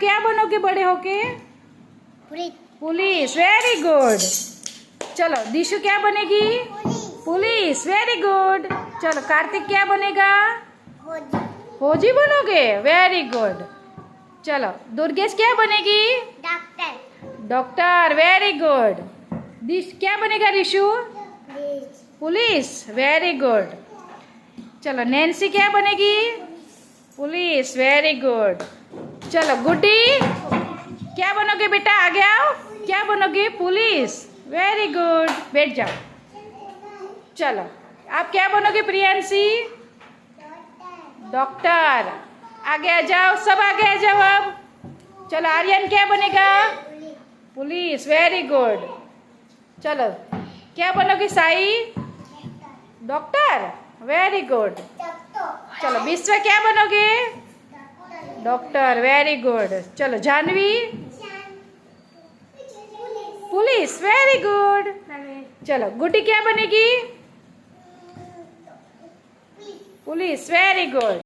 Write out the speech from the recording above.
क्या बनोगे बड़े होके? पुलिस। Very good. चलो दिशु क्या बनेगी? पुलिस। Very good. चलो कार्तिक क्या बनेगा? फौजी बनोगे? Very good. चलो दुर्गेश क्या बनेगी? डॉक्टर। Very good. क्या बनेगा ऋषु? पुलिस। Very good. चलो नैन्सी क्या बनेगी? पुलिस। Very good. चलो गुड्डी क्या बनोगे बेटा? आगे आओ। क्या बनोगे? पुलिस। Very good. बैठ जाओ। चलो आप क्या बनोगे प्रियांशी? डॉक्टर। आगे आ जाओ, सब आगे आ जाओ अब। चलो आर्यन क्या बनेगा? पुलिस। Very good. चलो क्या बनोगे साई? डॉक्टर। Very good. चलो विश्व क्या बनोगे? डॉक्टर। Very good. चलो जानवी? पुलिस। Very good. चलो गुड्डी क्या बनेगी? पुलिस। Very good.